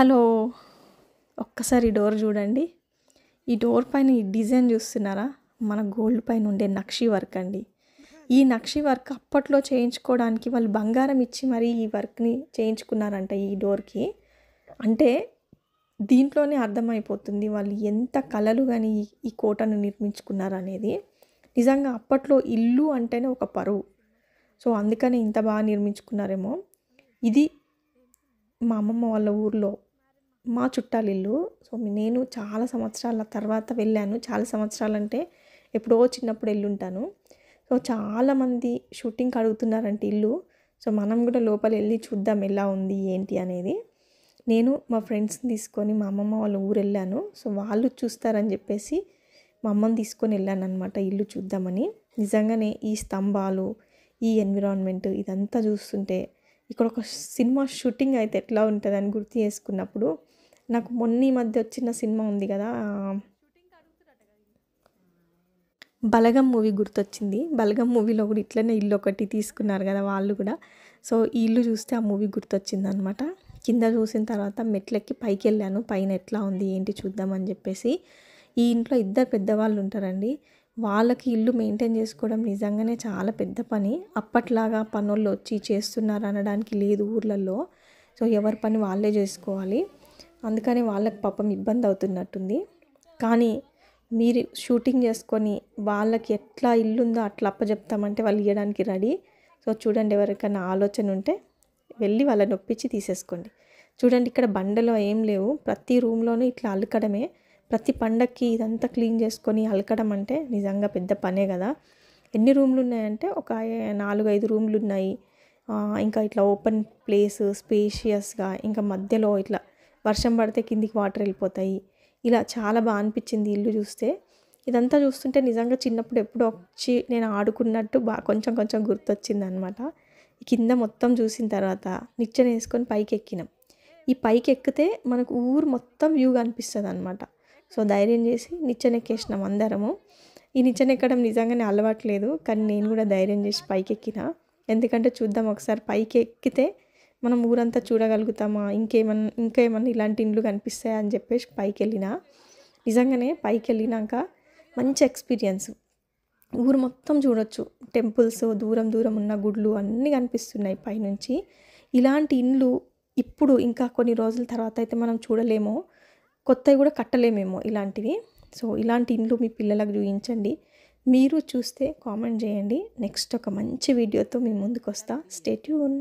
Hello! ఒక్కసారి ఈ door చూడండి. ఈ డోర్ పైన ఈ డిజైన్ చూస్తున్నారా? మన గోల్డ్ పైన ఉండే నక్షి వర్క్ అండి. ఈ నక్షి వర్క్ అప్పట్లో చేయించుకోవడానికి వాళ్ళు బంగారం ఇచ్చి మరీ ఈ వర్క్‌ని చేయించుకున్నారంట ఈ డోర్‌కి. అంటే దీంట్లోనే అర్థమైపోతుంది వాళ్ళు ఎంత కలలు గాని ఈ కోటను నిర్మించుకున్నారనేది. నిజంగా అప్పట్లో ఇల్లు అంటేనే ఒక పరువు. సో, అందుకనే ఇంత బాగా నిర్మించుకున్నారేమో. ఇది మా అమ్మమ్మ వాళ్ళ ఊర్లో మా చుట్టాలిల్లు. సో, నేను చాలా సంవత్సరాల తర్వాత వెళ్ళాను. చాలా సంవత్సరాలంటే ఎప్పుడో చిన్నప్పుడు ఎళ్ళుంటాను. సో, చాలామంది షూటింగ్‌కి అడుగుతున్నారంట ఇల్లు. సో, మనం కూడా లోపలెళ్ళి చూద్దాం ఎలా ఉంది ఏంటి అనేది. నేను మా ఫ్రెండ్స్‌ని తీసుకొని మా అమ్మమ్మ వాళ్ళ ఊరెళ్ళాను. సో, వాళ్ళు చూస్తారని చెప్పేసి మా అమ్మని తీసుకొని వెళ్ళాననమాట ఇల్లు చూద్దామని. నిజంగానే ఈ స్తంభాలు, ఈ ఎన్విరాన్మెంట్ ఇదంతా చూస్తుంటే ఇక్కడ ఒక సినిమా షూటింగ్ అయితే ఎట్లా ఉంటదని గుర్తు చేసుకున్నప్పుడు నాకు మొన్న ఈ మధ్య వచ్చిన సినిమా ఉంది కదా! 'బలగం' మూవీ గుర్తొచ్చింది. 'బలగం' మూవీలో కూడా ఇట్లనే ఇల్లు ఒకటి తీసుకున్నారు కదా వాళ్ళు కూడా. సో, ఈ ఇల్లు చూస్తే ఆ మూవీ గుర్తొచ్చిందనమాట. కింద చూసిన తర్వాత మెట్లెక్కి పైకెళ్ళాను. పైన ఎట్లా ఉంది ఏంటి చూద్దామని చెప్పేసి. ఈ ఇంట్లో ఇద్దరు పెద్దవాళ్ళు ఉంటారండి. వాళ్ళకి ఇల్లు మెయింటైన్ చేసుకోవడం నిజంగానే చాలా పెద్ద పని. అప్పట్లాగా పనోళ్ళు వచ్చి చేస్తున్నారు అనడానికి లేదు ఊర్లలో. సో, ఎవరి పని వాళ్ళే చేసుకోవాలి. అందుకని వాళ్ళకి పాపం ఇబ్బంది అవుతున్నట్టుంది. కానీ మీరు షూటింగ్ చేసుకొని వాళ్ళకి ఎట్లా ఇల్లుందో అట్లా అప్పచెప్తామంటే వాళ్ళు ఇయ్యడానికి రెడీ. సో, చూడండి ఎవరికైనా ఆలోచన ఉంటే వెళ్ళి వాళ్ళని ఒప్పించి తీసేసుకోండి. చూడండి ఇక్కడ బండలో ఏం లేవు. ప్రతి రూమ్‌లోనూ ఇట్లా అలకడమే. ప్రతి పండక్కి ఇదంతా క్లీన్ చేసుకొని అలకడం అంటే నిజంగా పెద్ద పనే కదా! ఎన్ని రూమ్‌లు ఉన్నాయంటే ఒక 4, 5 రూమ్‌లు ఉన్నాయి. ఇంకా ఇట్లా ఓపెన్ ప్లేస్ స్పేషియస్‌గా ఇంకా మధ్యలో ఇట్లా వర్షం పడితే కిందికి వాటర్ వెళ్ళిపోతాయి. ఇలా చాలా బాగా అనిపించింది ఇల్లు చూస్తే. ఇదంతా చూస్తుంటే నిజంగా చిన్నప్పుడు ఎప్పుడో వచ్చి నేను ఆడుకున్నట్టు కొంచెం కొంచెం గుర్తొచ్చిందనమాట. కింద మొత్తం చూసిన తర్వాత నిచ్చెన వేసుకొని పైకెక్కినాం. ఈ పైకెక్కితే మనకు ఊరు మొత్తం వ్యూ కనిపిస్తదనమాట. సో, ధైర్యం చేసి నిచ్చెన ఎక్కేసినాం అందరము. ఈ నిచ్చెన ఎక్కడం నిజంగానే అలవాట్లేదు. కానీ నేను కూడా ధైర్యం చేసి పైకెక్కిన. ఎందుకంటే చూద్దాం ఒకసారి పైకి ఎక్కితే మనం ఊరంతా చూడగలుగుతామా? ఇంకేమన్నా ఇలాంటి ఇండ్లు కనిపిస్తాయా అని చెప్పేసి పైకెళ్ళిన. నిజంగానే పైకెళ్ళినాక మంచి ఎక్స్‌పీరియన్స్. ఊరు మొత్తం చూడొచ్చు. టెంపుల్స్ దూరం దూరం ఉన్న గుడులు అన్నీ కనిపిస్తున్నాయి పైనుంచి. ఇలాంటి ఇండ్లు ఇప్పుడు ఇంకా కొన్ని రోజుల తర్వాత అయితే మనం చూడలేమో. కొత్తవి కూడా కట్టలేమేమో ఇలాంటివి. సో, ఇలాంటి ఇండ్లు మీ పిల్లలకు చూయించండి. మీరు చూస్తే కామెంట్ చేయండి. నెక్స్ట్ ఒక మంచి వీడియోతో మీ ముందుకొస్తా. Stay tune.